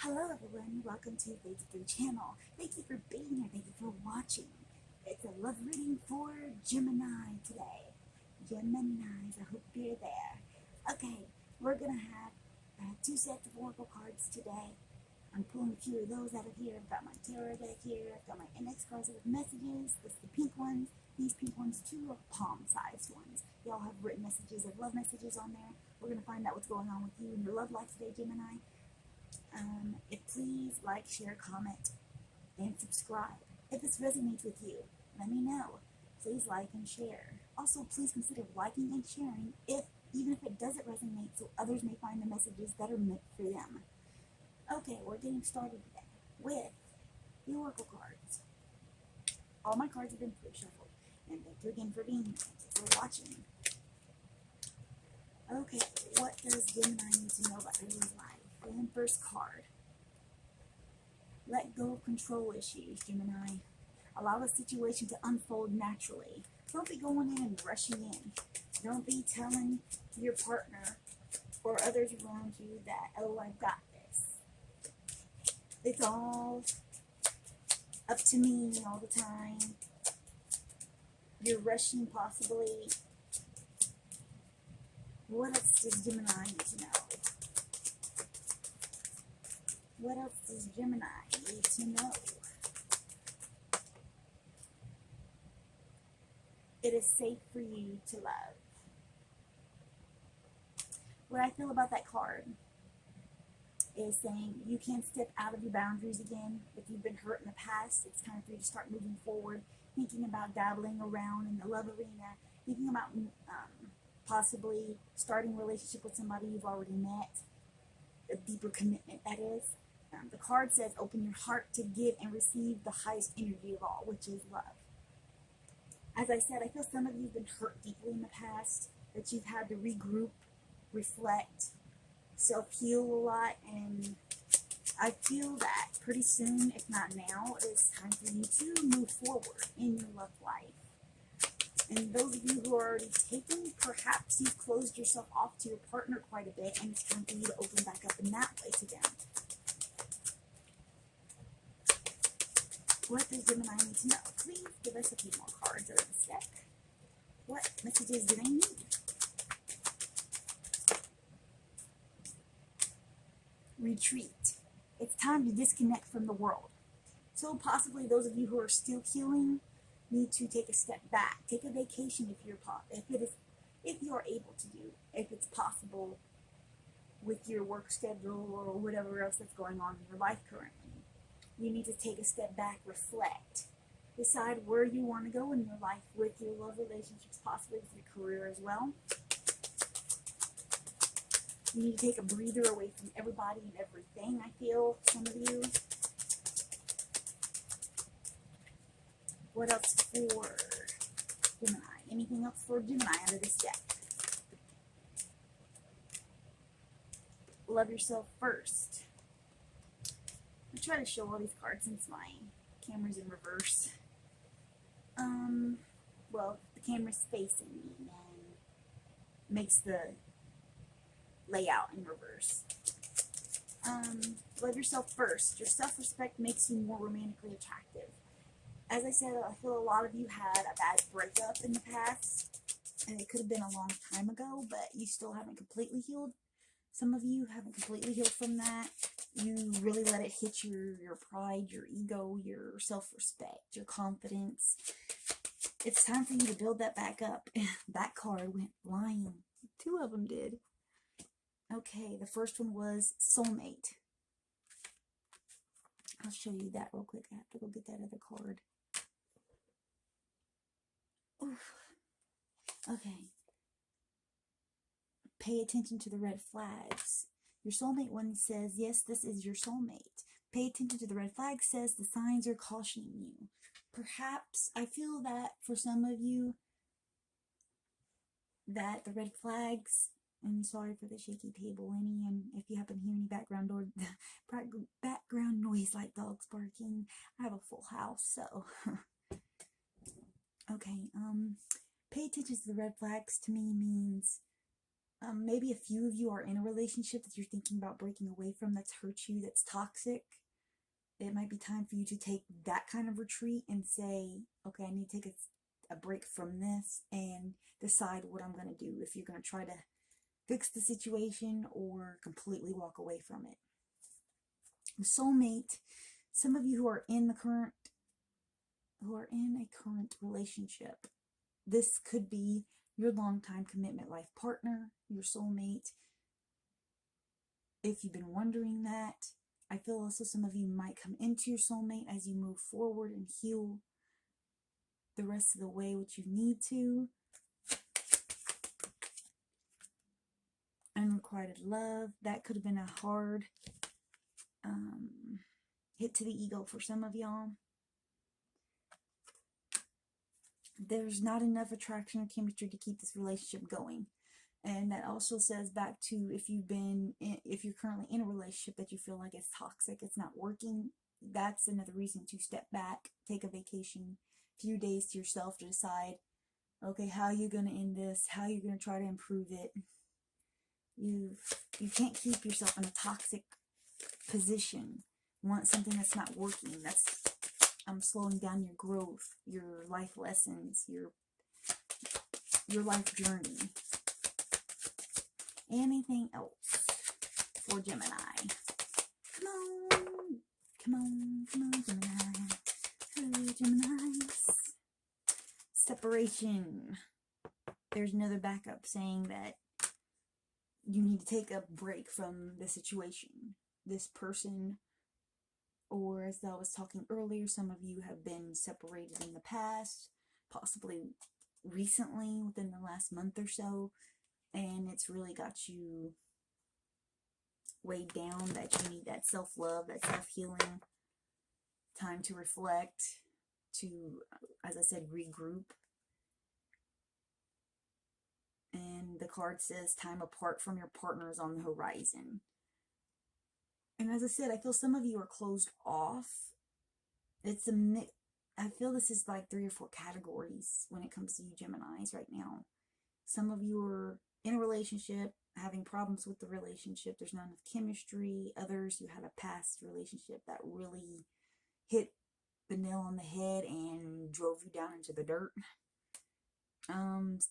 Hello everyone, welcome to the channel. Thank you for being here, thank you for watching. It's a love reading for Gemini today. Geminis, I hope you're there. Okay, we're going to have two sets of oracle cards today. I'm pulling a few of those out of here. I've got my tarot deck here, I've got my index cards with messages. This is the pink ones. These pink ones, two are palm-sized ones. They all have written messages of love messages on there. We're going to find out what's going on with you in your love life today, Gemini. Please like, share, comment, and subscribe. If this resonates with you, let me know. Please like and share. Also, please consider liking and sharing even if it doesn't resonate, so others may find the messages that are meant for them. Okay, we're getting started today with the oracle cards. All my cards have been pre-shuffled, and thank you again for being here. Thank you for watching. Okay, what does Gemini need to know about her life? And first card. Let go of control issues, Gemini. Allow the situation to unfold naturally. Don't be going in and rushing in. Don't be telling your partner or others around you that, oh, I've got this. It's all up to me all the time. You're rushing possibly. What else does Gemini need to know? What else does Gemini need to know? It is safe for you to love. What I feel about that card is saying you can step out of your boundaries again. If you've been hurt in the past, it's time for you to start moving forward, thinking about dabbling around in the love arena, thinking about possibly starting a relationship with somebody you've already met, a deeper commitment, that is. The card says open your heart to give and receive the highest energy of all, which is love. As I said, I feel some of you have been hurt deeply in the past, that you've had to regroup, reflect, self-heal a lot, and I feel that pretty soon, if not now, it's time for you to move forward in your love life. And those of you who are already taken, perhaps you've closed yourself off to your partner quite a bit, and it's time for you to open back up in that way to them. What does Gemini need to know? Please give us a few more cards out of this deck. What messages do they need? Retreat. It's time to disconnect from the world. So possibly those of you who are still healing need to take a step back. Take a vacation if you are able to do, if it's possible with your work schedule or whatever else that's going on in your life currently. You need to take a step back, reflect, decide where you want to go in your life with your love relationships, possibly with your career as well. You need to take a breather away from everybody and everything, I feel, some of you. What else for Gemini? Anything else for Gemini under this deck? Love yourself first. I try to show all these cards since my camera's in reverse. Well, the camera's facing me and makes the layout in reverse. Love yourself first. Your self-respect makes you more romantically attractive. As I said, I feel a lot of you had a bad breakup in the past, and it could have been a long time ago, but you still haven't completely healed. Some of you haven't completely healed from that. You really let it hit your pride, your ego, your self-respect, your confidence. It's time for you to build that back up. That card went flying. Two of them did. Okay, the first one was soulmate. I'll show you that real quick. I have to go get that other card. Oof. Okay. Pay attention to the red flags. Your soulmate one says, yes, this is your soulmate. Pay attention to the red flag says the signs are cautioning you. Perhaps, I feel that for some of you, that the red flags, and sorry for the shaky table, and if you happen to hear any background noise like dogs barking, I have a full house, so. Okay, pay attention to the red flags to me means Maybe a few of you are in a relationship that you're thinking about breaking away from, that's hurt you, that's toxic. It might be time for you to take that kind of retreat and say, okay, I need to take a break from this and decide what I'm going to do. If you're going to try to fix the situation or completely walk away from it. The soulmate, some of you who are in a current relationship, this could be your longtime commitment life partner, your soulmate. If you've been wondering that, I feel also some of you might come into your soulmate as you move forward and heal the rest of the way what you need to. Unrequited love, that could have been a hard hit to the ego for some of y'all. There's not enough attraction or chemistry to keep this relationship going. And that also says back to if you're currently in a relationship that you feel like it's toxic, it's not working, that's another reason to step back, take a vacation, few days to yourself to decide, okay, how you're going to end this, how you're going to try to improve it. You can't keep yourself in a toxic position. Want something that's not working, that's slowing down your growth, your life lessons, your life journey. Anything else for Gemini? Come on, Gemini. Hello, Geminis. Separation. There's another backup saying that you need to take a break from the situation. This person, or as I was talking earlier, some of you have been separated in the past, possibly recently, within the last month or so, and it's really got you weighed down, that you need that self-love, that self-healing, time to reflect, to, as I said, regroup. And the card says time apart from your partner is on the horizon. And as I said, I feel some of you are closed off. It's a mix. I feel this is like 3 or 4 categories when it comes to you Geminis right now. Some of you are in a relationship, having problems with the relationship. There's not enough chemistry. Others, you had a past relationship that really hit the nail on the head and drove you down into the dirt. And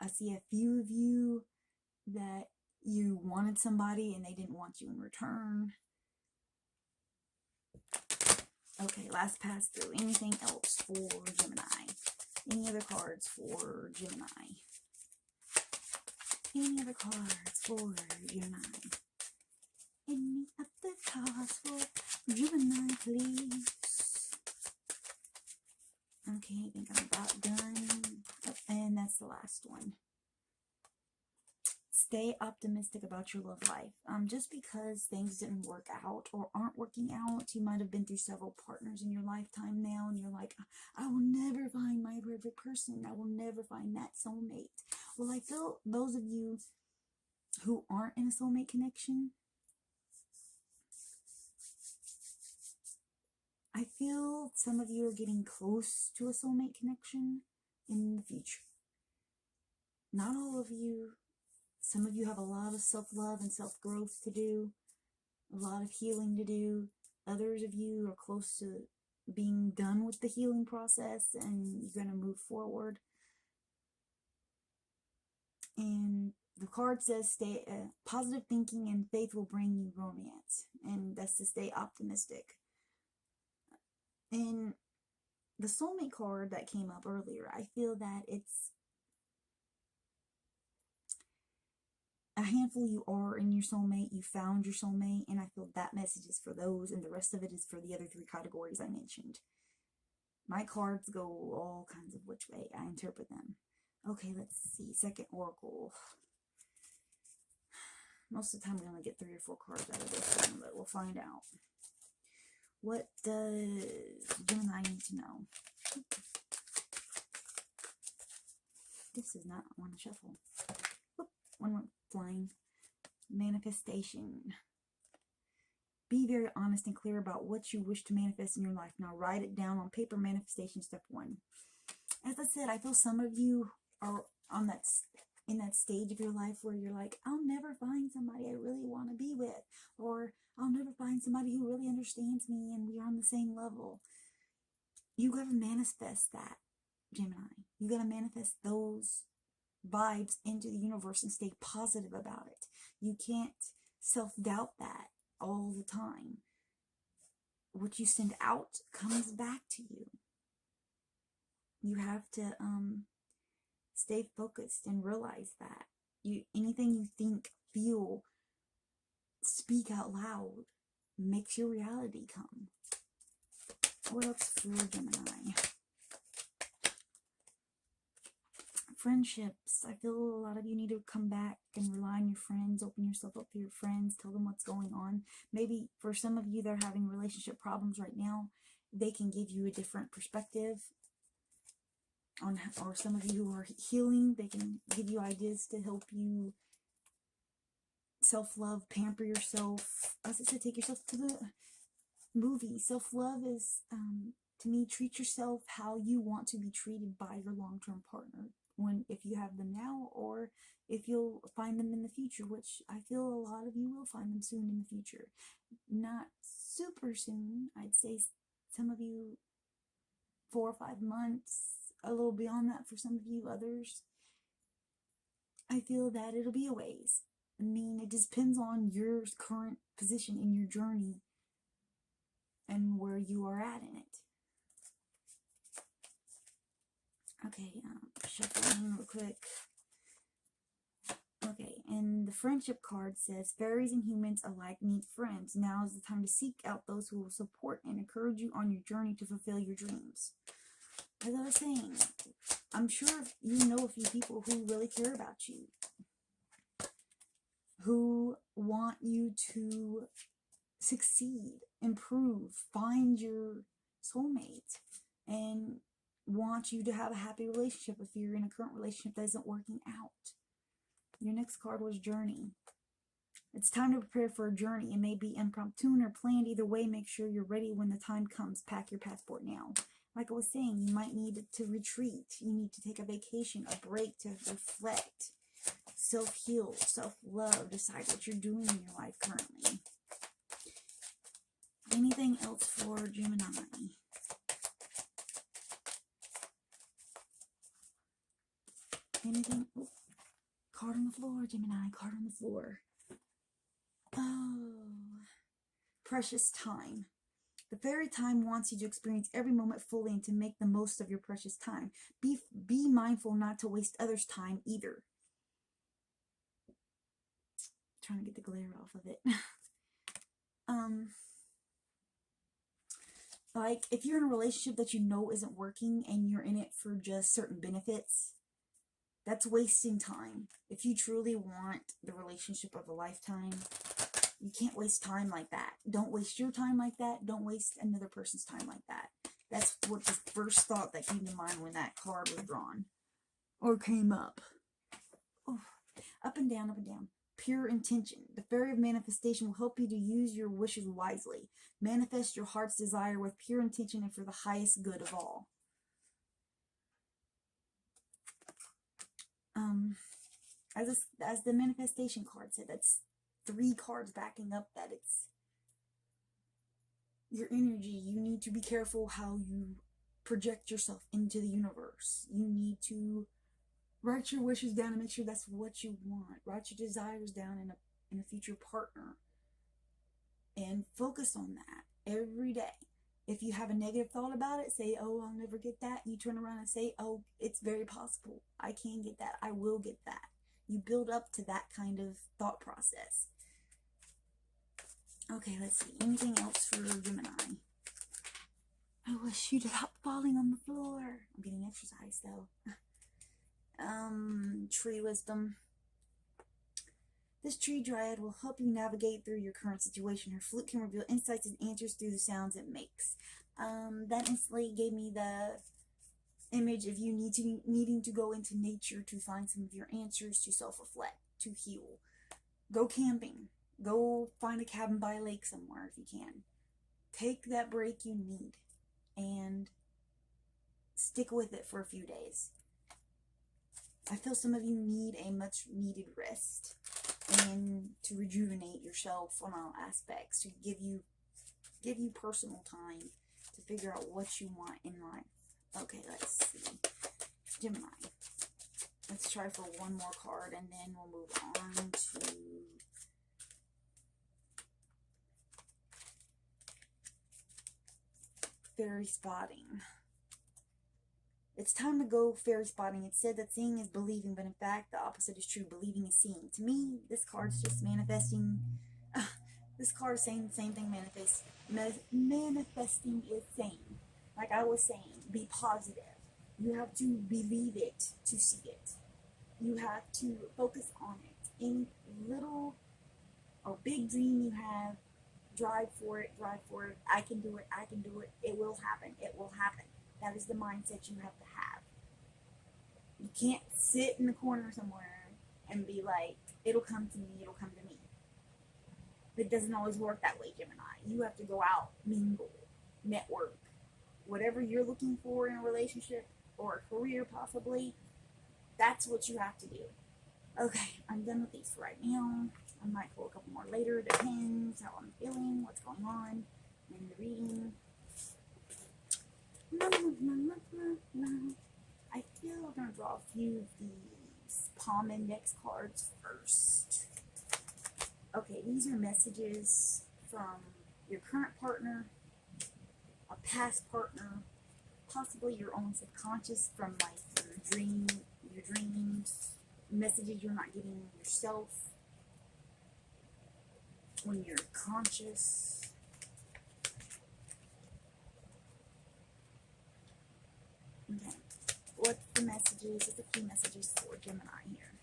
I see a few of you that you wanted somebody and they didn't want you in return. Okay, last pass through. Anything else for Gemini? Any other cards for Gemini? Any other cards for Gemini? Any other cards for Gemini, please? Okay, I think I'm about done. Oh, and that's the last one. Stay optimistic about your love life. Just because things didn't work out or aren't working out, you might have been through several partners in your lifetime now, and you're like, I will never find my perfect person. I will never find that soulmate. Well, I feel those of you who aren't in a soulmate connection, I feel some of you are getting close to a soulmate connection in the future. Not all of you. Some of you have a lot of self-love and self-growth to do, a lot of healing to do. Others of you are close to being done with the healing process and you're going to move forward. And the card says positive thinking and faith will bring you romance. And that's to stay optimistic. And the soulmate card that came up earlier, I feel that it's a handful you are in your soulmate, you found your soulmate, and I feel that message is for those, and the rest of it is for the other 3 categories I mentioned. My cards go all kinds of which way I interpret them. Okay, let's see. Second oracle. Most of the time we only get 3 or 4 cards out of this one, but we'll find out. What does Gemini need to know? This is not one shuffle. Whoop, one went flying. Manifestation. Be very honest and clear about what you wish to manifest in your life. Now write it down on paper. Manifestation step 1. As I said, I feel some of you are on that in that stage of your life where you're like, I'll never find somebody I really want to be with, or I'll never find somebody who really understands me and we're on the same level. You gotta manifest that, Gemini. You gotta manifest those vibes into the universe and stay positive about it. You can't self-doubt that all the time. What you send out comes back to you. You have to stay focused and realize that anything you think, feel, speak out loud makes your reality come. What else for Gemini? Friendships. I feel a lot of you need to come back and rely on your friends. Open yourself up to your friends. Tell them what's going on. Maybe for some of you that are having relationship problems right now, they can give you a different perspective on, or some of you who are healing, they can give you ideas to help you self-love, pamper yourself. As I said, take yourself to the movie. Self-love is, to me, treat yourself how you want to be treated by your long-term partner. If you have them now, or if you'll find them in the future, which I feel a lot of you will find them soon in the future. Not super soon. I'd say some of you 4 or 5 months, a little beyond that for some of you. Others, I feel that it'll be a ways. I mean, it just depends on your current position in your journey and where you are at in it. Okay, shuffling real quick. Okay, and the friendship card says, fairies and humans alike need friends. Now is the time to seek out those who will support and encourage you on your journey to fulfill your dreams. As I was saying, I'm sure you know a few people who really care about you, who want you to succeed, improve, find your soulmate, and want you to have a happy relationship if you're in a current relationship that isn't working out. Your next card was Journey. It's time to prepare for a journey. It may be impromptu or planned. Either way, make sure you're ready when the time comes. Pack your passport now. Like I was saying, you might need to retreat. You need to take a vacation, a break to reflect, self-heal, self-love, decide what you're doing in your life currently. Anything else for Gemini? Anything? Oh, card on the floor, Gemini. Card on the floor. Oh, precious time. The fairy time wants you to experience every moment fully and to make the most of your precious time. Be mindful not to waste others' time either. Trying to get the glare off of it. Like, if you're in a relationship that you know isn't working and you're in it for just certain benefits, that's wasting time. If you truly want the relationship of a lifetime, you can't waste time like that. Don't waste your time like that. Don't waste another person's time like that. That's what the first thought that came to mind when that card was drawn or came up. Oh, up and down, up and down. Pure intention. The fairy of manifestation will help you to use your wishes wisely. Manifest your heart's desire with pure intention and for the highest good of all. As the manifestation card said, that's 3 cards backing up that it's your energy. You need to be careful how you project yourself into the universe. You need to write your wishes down and make sure that's what you want. Write your desires down in a future partner. And focus on that every day. If you have a negative thought about it, say, oh, I'll never get that. You turn around and say, oh, it's very possible. I can get that. I will get that. You build up to that kind of thought process. Okay, let's see. Anything else for Gemini? I wish you'd stop falling on the floor. I'm getting exercise though. Tree wisdom. This tree dryad will help you navigate through your current situation. Her flute can reveal insights and answers through the sounds it makes. That instantly gave me the image of you needing to go into nature to find some of your answers, to self-reflect, to heal. Go camping. Go find a cabin by a lake somewhere if you can. Take that break you need and stick with it for a few days. I feel some of you need a much needed rest and to rejuvenate yourself on all aspects, to give you personal time to figure out what you want in life. Okay, let's see. Gemini. Let's try for one more card and then we'll move on to fairy spotting. It's time to go fairy spotting. It said that seeing is believing, but in fact the opposite is true. Believing is seeing. To me, this card's just manifesting. This card is saying the same thing manifesting is saying. Like I was saying, be positive. You have to believe it to see it. You have to focus on it. Any little or big dream you have, drive for it, drive for it. I can do it, I can do it. It will happen, it will happen. That is the mindset you have to have. You can't sit in the corner somewhere and be like, it'll come to me, it'll come to me. It doesn't always work that way, Gemini. You have to go out, mingle, network. Whatever you're looking for in a relationship or a career possibly, that's what you have to do. Okay, I'm done with these for right now. I might pull a couple more later. Depends how I'm feeling, what's going on in the reading. I feel we're going to draw a few of these palm index cards first. Okay, these are messages from your current partner, a past partner, possibly your own subconscious from like your dreams, messages you're not giving yourself when you're conscious. Okay, what's the messages? What's the key messages for Gemini here?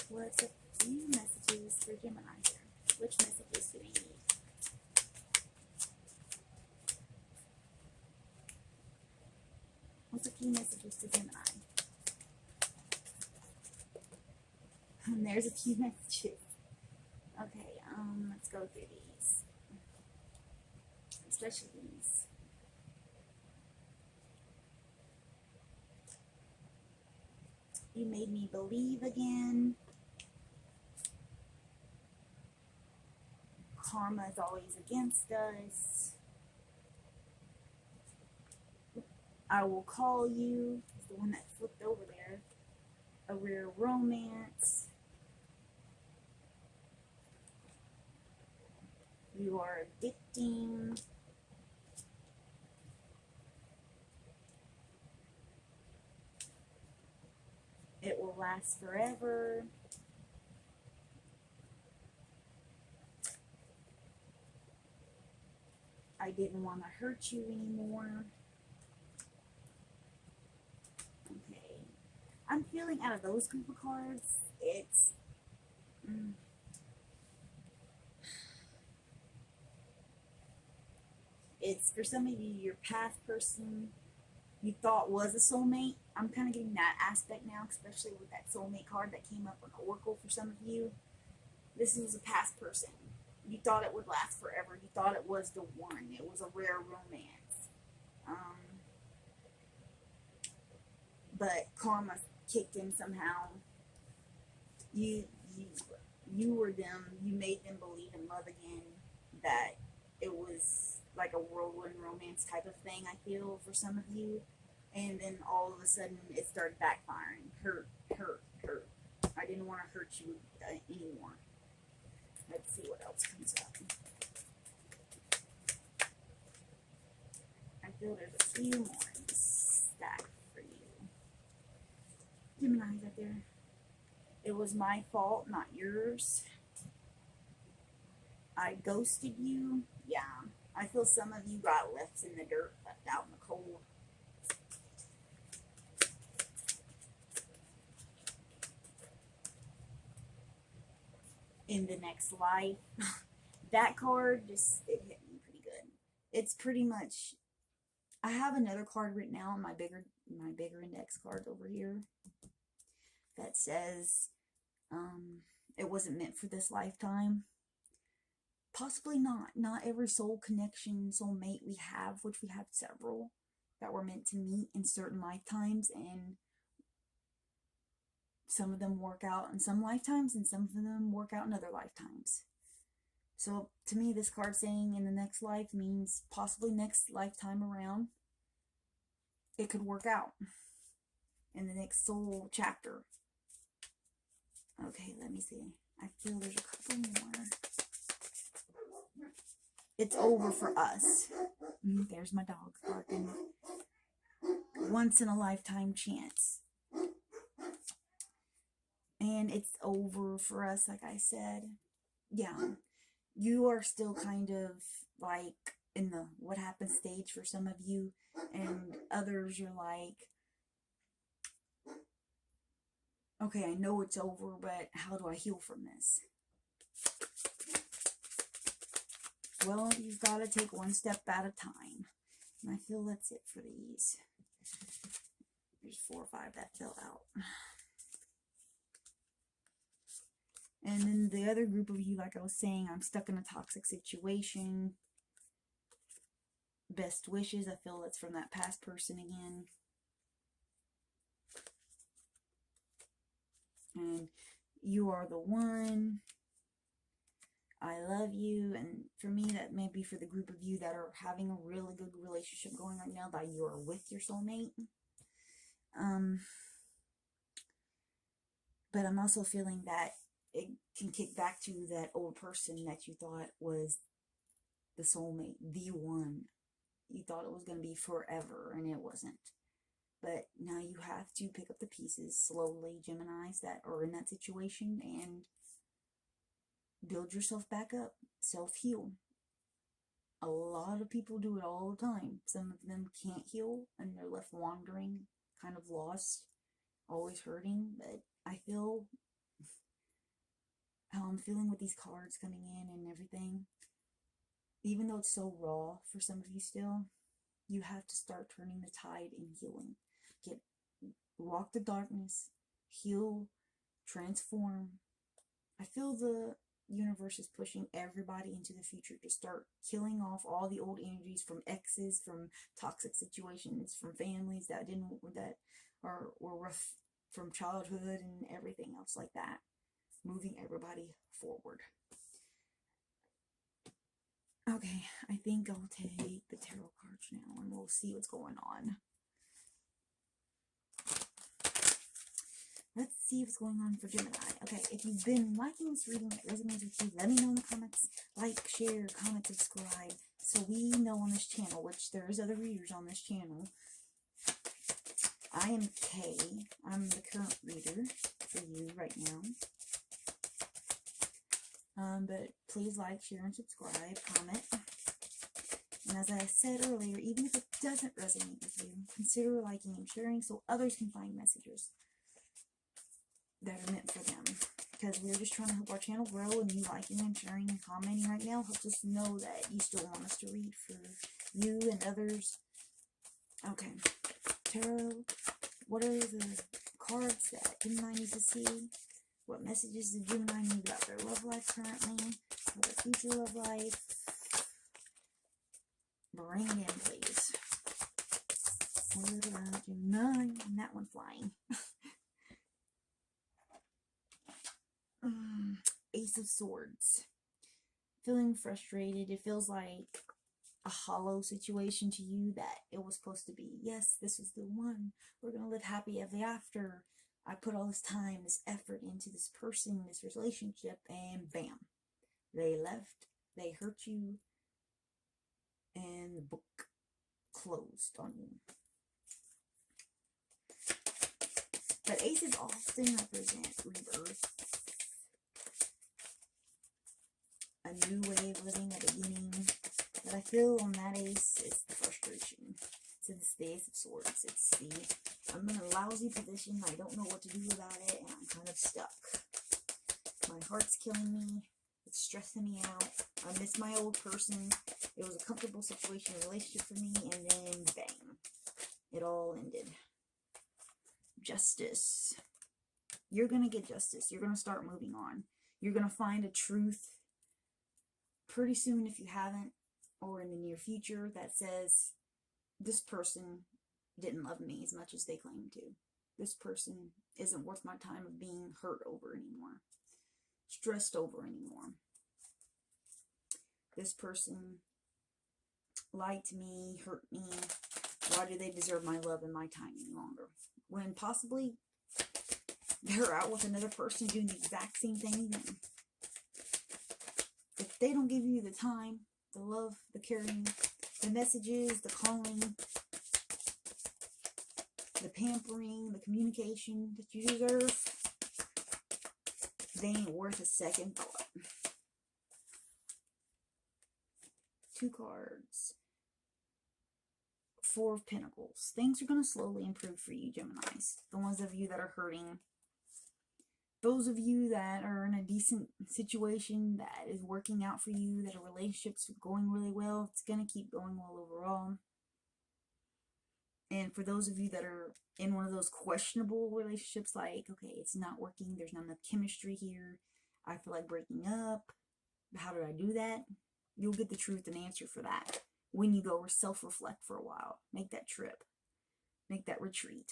What's a few messages for Gemini here? Which messages do they need? What's a few messages to Gemini? And there's a few messages. Okay, let's go through these. Especially these. You made me believe again. Karma is always against us. I will call you. It's the one that flipped over there. A rare romance. You are addicting. It will last forever. I didn't want to hurt you anymore. Okay. I'm feeling out of those group of cards, it's for some of you, your past person you thought was a soulmate. I'm kind of getting that aspect now, especially with that soulmate card that came up on the Oracle for some of you. This was a past person. You thought it would last forever. You thought it was the one. It was a rare romance. But karma kicked in somehow. You were them. You made them believe in love again. That it was like a whirlwind romance type of thing, I feel, for some of you. And then all of a sudden it started backfiring. Hurt. I didn't want to hurt you anymore. Let's see what else comes up. I feel there's a few more in this stack for you. Gemini's out there. It was my fault, not yours. I ghosted you. Yeah. I feel some of you got left in the dirt, left out in the cold. In the next life. That card just, it hit me pretty good. It's pretty much, I have another card written out on my bigger index card over here that says it wasn't meant for this lifetime. Possibly not. Not every soul connection, soul mate we have, which we have several, that were meant to meet in certain lifetimes, and some of them work out in some lifetimes and some of them work out in other lifetimes. So to me, this card saying in the next life means possibly next lifetime around it could work out in the next soul chapter. Okay, let me see. I feel there's a couple more. It's over for us. There's my dog barking. Once in a lifetime chance. And it's over for us, like I said. Yeah. You are still kind of like in the what happened stage for some of you. And others, you're like, okay, I know it's over, but how do I heal from this? Well, you've got to take one step at a time. And I feel that's it for these. There's 4 or 5 that fell out. And then the other group of you, like I was saying, I'm stuck in a toxic situation. Best wishes. I feel that's from that past person again. And you are the one. I love you. And for me, that may be for the group of you that are having a really good relationship going right now, that you are with your soulmate. But I'm also feeling that it can kick back to that old person that you thought was the soulmate, the one. You thought it was going to be forever, and it wasn't. But now you have to pick up the pieces slowly, Geminis that are in that situation, and build yourself back up. Self-heal. A lot of people do it all the time. Some of them can't heal, and they're left wandering, kind of lost, always hurting. But I feel how I'm feeling with these cards coming in and everything. Even though it's so raw for some of you still, you have to start turning the tide in healing. Walk the darkness, heal, transform. I feel the universe is pushing everybody into the future to start killing off all the old energies from exes, from toxic situations, from families that were rough from childhood and everything else like that. Moving everybody forward. Okay, I think I'll take the tarot cards now and we'll see what's going on. Let's see what's going on for Gemini. Okay, if you've been liking this reading that resonates with you, let me know in the comments. Like, share, comment, subscribe, so we know on this channel, which there's other readers on this channel. I am Kay. I'm the current reader for you right now. But please like, share, and subscribe, comment. And as I said earlier, even if it doesn't resonate with you, consider liking and sharing so others can find messages that are meant for them. Because we're just trying to help our channel grow, and you liking and sharing and commenting right now helps us know that you still want us to read for you and others. Okay. Tarot, what are the cards that Gemini needs to see? What messages does Gemini need about their love life currently? Or their future love life? Bring it in, please. What about Gemini? And that one flying. Ace of Swords. Feeling frustrated. It feels like a hollow situation to you, that it was supposed to be, yes, this was the one. We're going to live happy ever after. I put all this time, this effort into this person, this relationship, and bam. They left. They hurt you. And the book closed on you. But aces often represent rebirth. A new way of living, a beginning. But I feel on that ace, it's the frustration. It's the Ace of Swords. It's the, I'm in a lousy position. I don't know what to do about it, and I'm kind of stuck. My heart's killing me. It's stressing me out. I miss my old person. It was a comfortable situation, a relationship for me, and then bang. It all ended. Justice. You're going to get justice. You're going to start moving on. You're going to find a truth pretty soon if you haven't, or in the near future, that says this person didn't love me as much as they claimed to. This person isn't worth my time of being hurt over anymore, stressed over anymore. This person lied to me, hurt me. Why do they deserve my love and my time any longer? When possibly they're out with another person doing the exact same thing again. If they don't give you the time, the love, the caring, the messages, the calling, the pampering, the communication that you deserve, they ain't worth a second thought. 2 cards. 4 of Pentacles. Things are going to slowly improve for you, Geminis. The ones of you that are hurting. Those of you that are in a decent situation that is working out for you, that a relationship's going really well, it's going to keep going well overall. And for those of you that are in one of those questionable relationships, like, okay, it's not working, there's not enough chemistry here, I feel like breaking up, how did I do that? You'll get the truth and answer for that when you go self-reflect for a while. Make that trip. Make that retreat.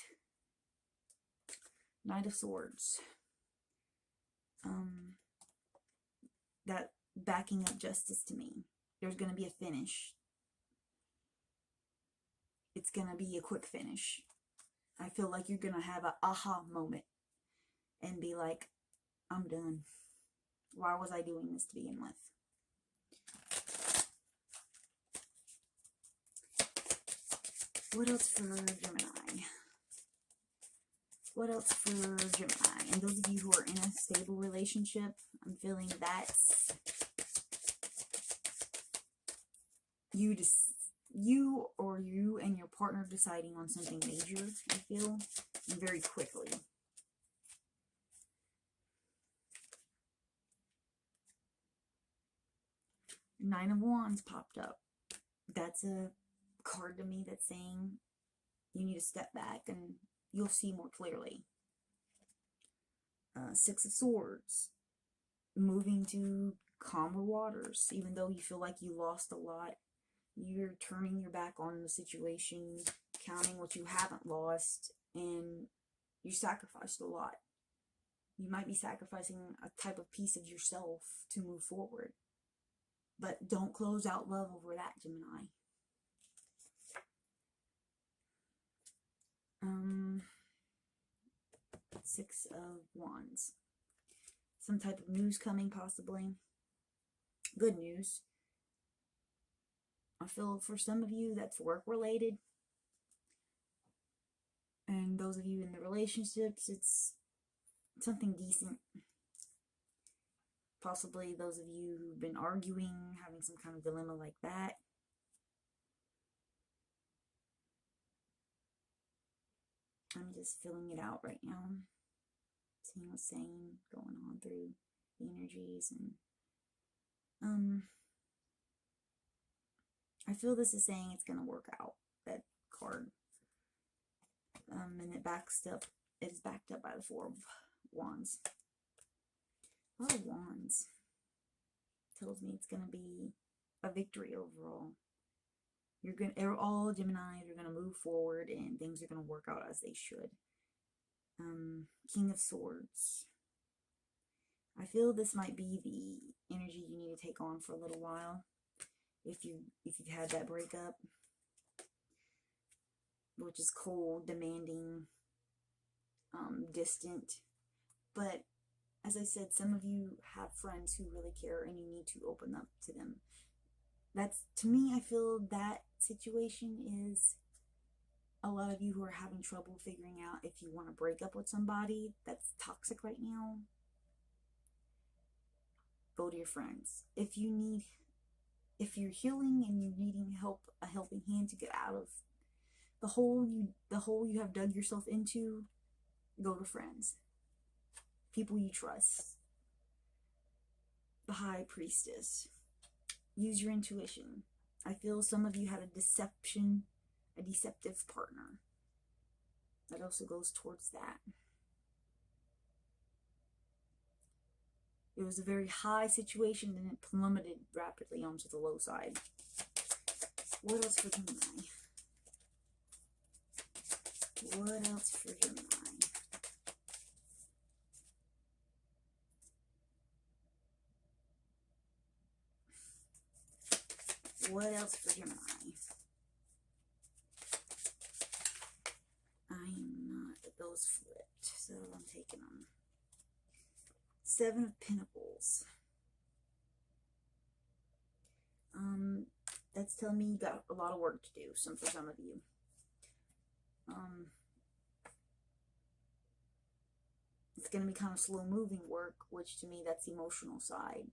Knight of Swords. That backing up justice to me. There's going to be a finish. It's going to be a quick finish. I feel like you're going to have an aha moment and be like, I'm done. Why was I doing this to begin with? What else for Gemini? What else for Gemini? And those of you who are in a stable relationship, I'm feeling that's you or you and your partner deciding on something major, I feel, and very quickly. Nine of Wands popped up. That's a card to me that's saying you need to step back and you'll see more clearly. 6 of Swords. Moving to calmer waters. Even though you feel like you lost a lot, you're turning your back on the situation, counting what you haven't lost, and you sacrificed a lot. You might be sacrificing a type of piece of yourself to move forward. But don't close out love over that, Gemini. 6 of Wands. Some type of news coming, possibly. Good news. I feel for some of you that's work related. And those of you in the relationships, it's something decent. Possibly those of you who've been arguing, having some kind of dilemma like that. I'm just filling it out right now. Seeing what's saying, going on through the energies. And I feel this is saying it's going to work out, that card. And it is backed up by the 4 of Wands. A lot of Wands. Tells me it's going to be a victory overall. All Geminis are going to move forward and things are going to work out as they should. King of Swords. I feel this might be the energy you need to take on for a little while. If you've had that breakup, which is cold, demanding, distant. But as I said, some of you have friends who really care and you need to open up to them. That's, to me, I feel that situation is a lot of you who are having trouble figuring out if you want to break up with somebody that's toxic right now. Go to your friends. If you're healing and you're needing help, a helping hand to get out of the hole you have dug yourself into, go to friends. People you trust. The High Priestess. Use your intuition. I feel some of you had a deceptive partner. That also goes towards that. It was a very high situation and it plummeted rapidly onto the low side. What else for Gemini? What else for Gemini? What else for Gemini? I am not, those flipped, so I'm taking them. 7 of Pentacles. That's telling me you got a lot of work to do, for some of you. It's going to be kind of slow moving work, which to me, that's the emotional side.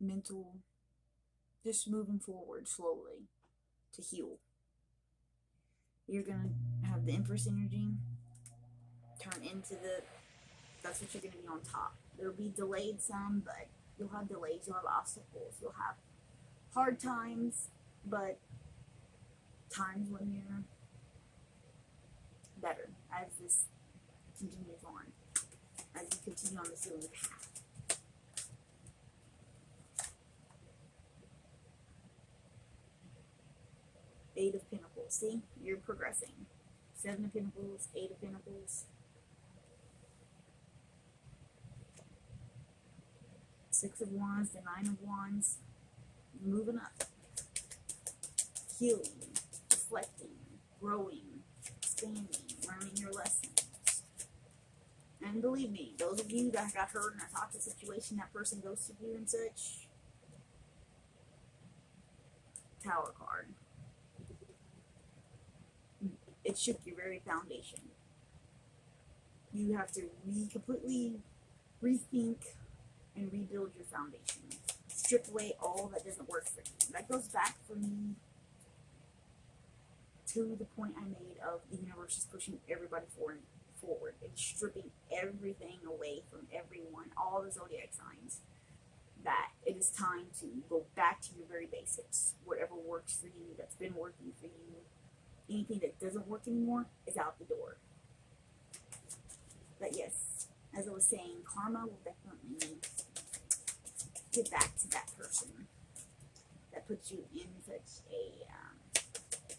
Mental, just moving forward slowly to heal. You're going to have the Empress energy turn into that's what you're going to be on top. There'll be delayed some, but you'll have delays, you'll have obstacles, you'll have hard times, but times when you're better as this continues on, as you continue on this healing path. Eight of Pentacles. See, you're progressing. 7 of Pentacles, 8 of Pentacles. 6 of Wands, the 9 of Wands. Moving up. Healing, reflecting, growing, expanding, learning your lessons. And believe me, those of you that got hurt in a toxic situation, that person ghosted you and such. Tower card. It shook your very foundation. You have to completely rethink and rebuild your foundation. Strip away all that doesn't work for you. That goes back for me to the point I made of the universe is pushing everybody forward. It's stripping everything away from everyone, all the zodiac signs. That it is time to go back to your very basics. Whatever works for you, that's been working for you. Anything that doesn't work anymore is out the door. But yes, as I was saying, karma will definitely get back to that person that puts you in such a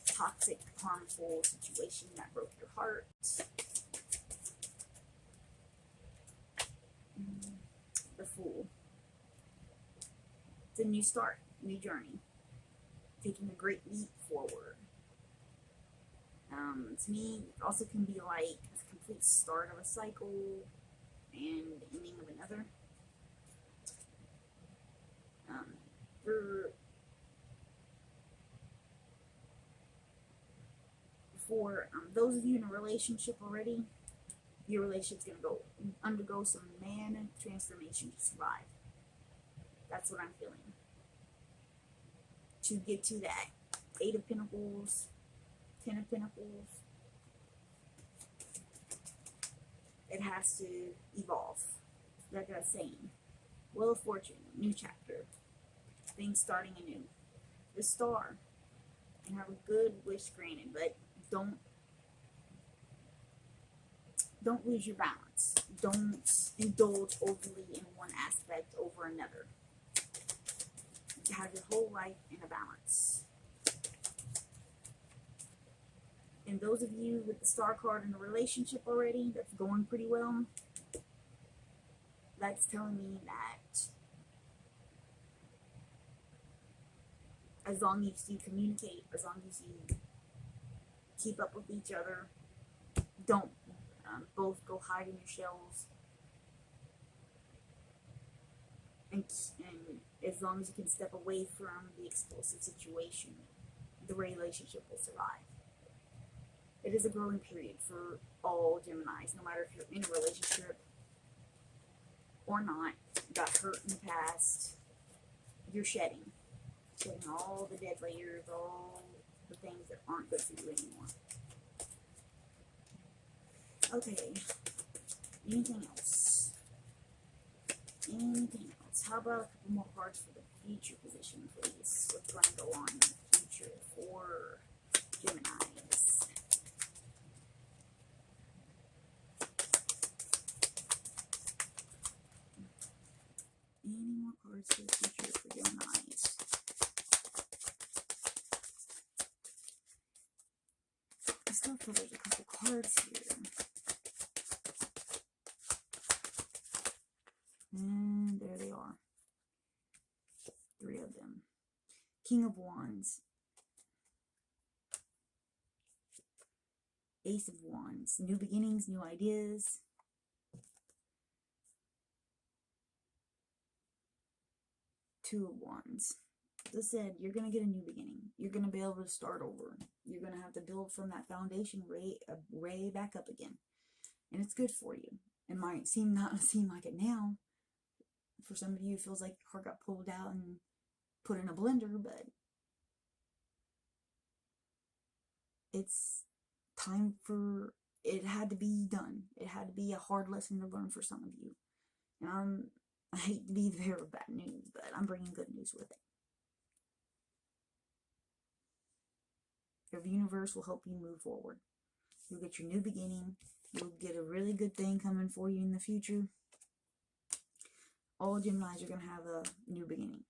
toxic, harmful situation that broke your heart. The Fool. It's a new start, new journey. Taking a great leap forward. To me, it also can be like a complete start of a cycle and ending of another. For those of you in a relationship already, your relationship's going to undergo some man transformation to survive. That's what I'm feeling. To get to that 8 of Pentacles, 10 of Pentacles, it has to evolve. Like I was saying, Wheel of Fortune, new chapter, things starting anew. The Star, and have a good wish granted, but don't lose your balance. Don't indulge overly in one aspect over another. Have your whole life in a balance. And those of you with the Star card in a relationship already, that's going pretty well, that's telling me that as long as you communicate, as long as you keep up with each other, don't both go hide in your shells, and as long as you can step away from the explosive situation, the relationship will survive. It is a growing period for all Geminis, no matter if you're in a relationship or not, got hurt in the past, you're shedding all the dead layers, all the things that aren't good for you anymore. Okay, anything else? Anything else? How about a couple more cards for the future position, please? What's going to go on in the future for Geminis? Any more cards for the future for Geminis? still feel there's a couple cards here. And there they are. 3 of them. King of Wands. Ace of Wands. New beginnings, new ideas. Two of Wands. As I said, you're going to get a new beginning. You're going to be able to start over. You're going to have to build from that foundation way back up again. And it's good for you. It might not seem like it now. For some of you, it feels like your heart got pulled out and put in a blender, but it's time for it had to be done. It had to be a hard lesson to learn for some of you. And I hate to be the bearer of bad news, but I'm bringing good news with it. The universe will help you move forward. You'll get your new beginning. You'll get a really good thing coming for you in the future. All Geminis are going to have a new beginning.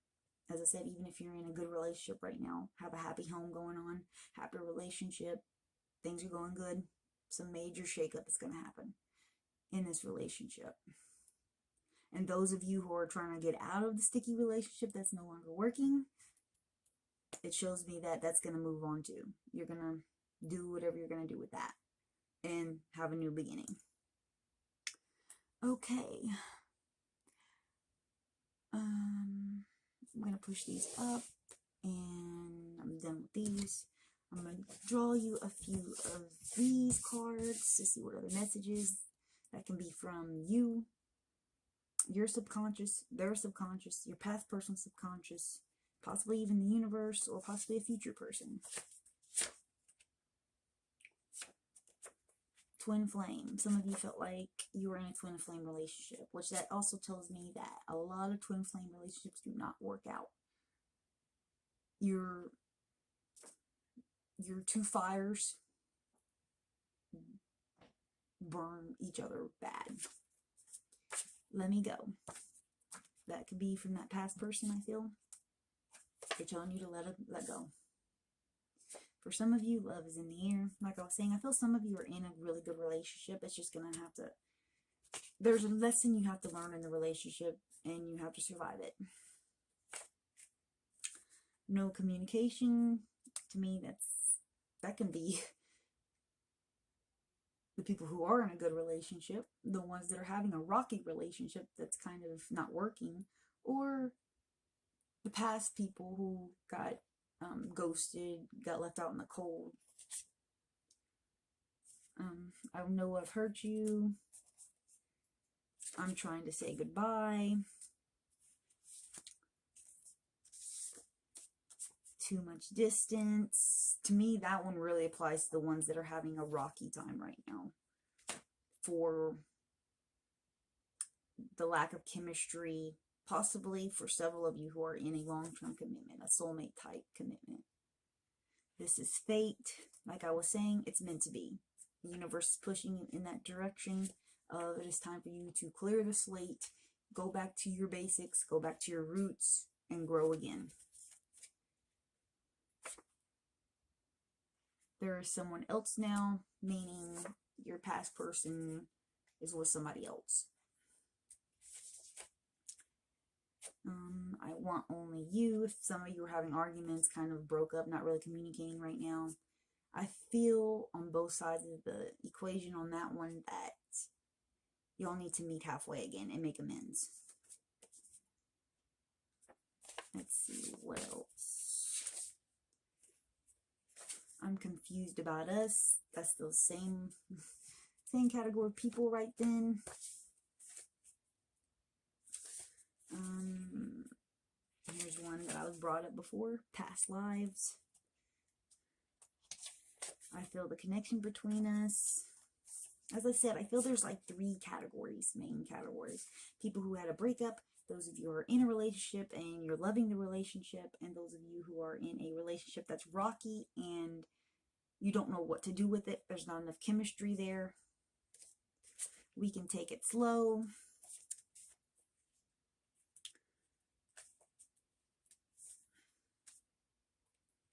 As I said, even if you're in a good relationship right now, have a happy home going on, happy relationship, things are going good, some major shakeup is going to happen in this relationship. And those of you who are trying to get out of the sticky relationship that's no longer working, it shows me that that's going to move on too. You're going to do whatever you're going to do with that and have a new beginning. Okay. I'm going to push these up and I'm done with these. I'm going to draw you a few of these cards to see what other messages that can be from you, your subconscious, their subconscious, your past person's subconscious, possibly even the universe, or possibly a future person. Twin flame. Some of you felt like you were in a twin flame relationship, which that also tells me that a lot of twin flame relationships do not work out. Your two fires burn each other bad. Let me go. That could be from that past person, I feel. They're telling you to let go. For some of you, love is in the air. Like I was saying, I feel some of you are in a really good relationship. It's just going to have to... There's a lesson you have to learn in the relationship, and you have to survive it. No communication. To me, that can be the people who are in a good relationship, the ones that are having a rocky relationship that's kind of not working, or the past people who got ghosted, got left out in the cold. I know I've hurt you. I'm trying to say goodbye. Too much distance. To me, that one really applies to the ones that are having a rocky time right now. For the lack of chemistry, possibly for several of you who are in a long-term commitment, a soulmate type commitment. This is fate. Like I was saying, it's meant to be. The universe is pushing you in that direction. It is time for you to clear the slate, go back to your basics, go back to your roots, and grow again. There is someone else now, meaning your past person is with somebody else. I want only you. If some of you are having arguments, kind of broke up, not really communicating right now, I feel on both sides of the equation on that one that y'all need to meet halfway again and make amends. Let's see, what else? I'm confused about us. That's the same category of people right then. Here's one that I was brought up before. Past lives. I feel the connection between us. As I said, I feel there's like 3 categories, main categories. People who had a breakup, those of you who are in a relationship and you're loving the relationship, and those of you who are in a relationship that's rocky and you don't know what to do with it. There's not enough chemistry there. We can take it slow.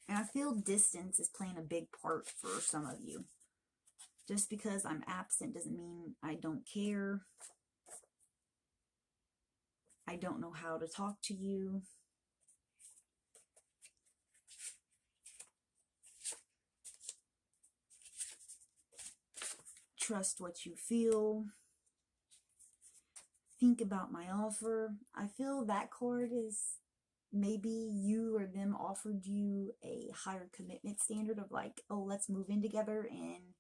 And I feel distance is playing a big part for some of you. Just because I'm absent doesn't mean I don't care. I don't know how to talk to you. Trust what you feel. Think about my offer. I feel that card is maybe you or them offered you a higher commitment standard of like, oh, let's move in together, and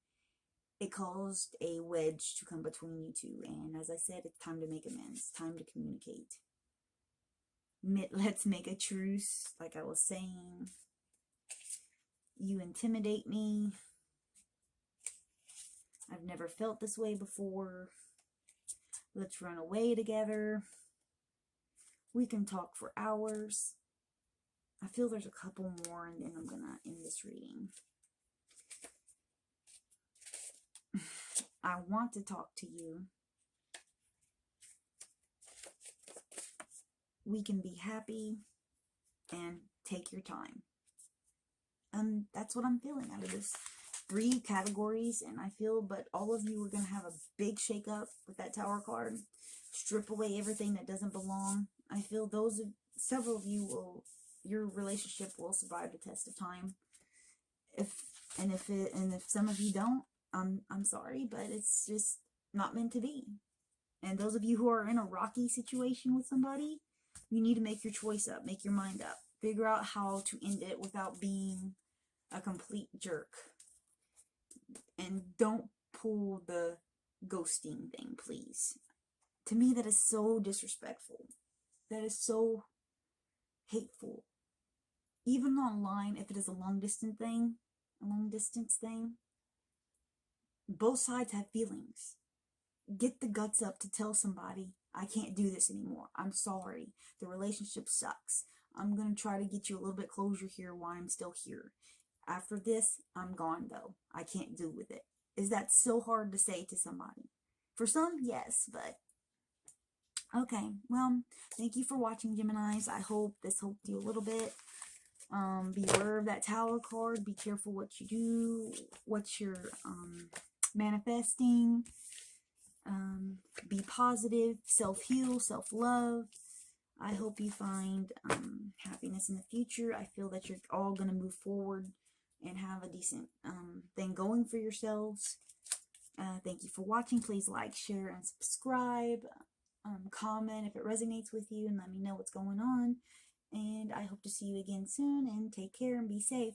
it caused a wedge to come between you two. And as I said, it's time to make amends, time to communicate. Let's make a truce. Like I was saying, you intimidate me. I've never felt this way before. Let's run away together. We can talk for hours. I feel there's a couple more, and then I'm gonna end this reading. I want to talk to you. We can be happy and take your time. That's what I'm feeling out of this 3 categories, and I feel, but all of you are going to have a big shake up with that Tower card. Strip away everything that doesn't belong. I feel several of you will, your relationship will survive the test of time. If some of you don't, I'm sorry, but it's just not meant to be. And those of you who are in a rocky situation with somebody, you need to make your choice up, make your mind up, figure out how to end it without being a complete jerk. And don't pull the ghosting thing, please. To me, that is so disrespectful. That is so hateful. Even online, if it is a long distance thing, both sides have feelings. Get the guts up to tell somebody, I can't do this anymore. I'm sorry. The relationship sucks. I'm going to try to get you a little bit closure here while I'm still here. After this, I'm gone though. I can't deal with it. Is that so hard to say to somebody? For some, yes, but okay. Well, thank you for watching, Geminis. I hope this helped you a little bit. Beware of that Tower card. Be careful what you do, what you're manifesting. Be positive, self-heal, self-love. I hope you find happiness in the future. I feel that you're all going to move forward and have a decent thing going for yourselves. Thank you for watching. Please like, share, and subscribe. Comment if it resonates with you and let me know what's going on. And I hope to see you again soon, and take care and be safe.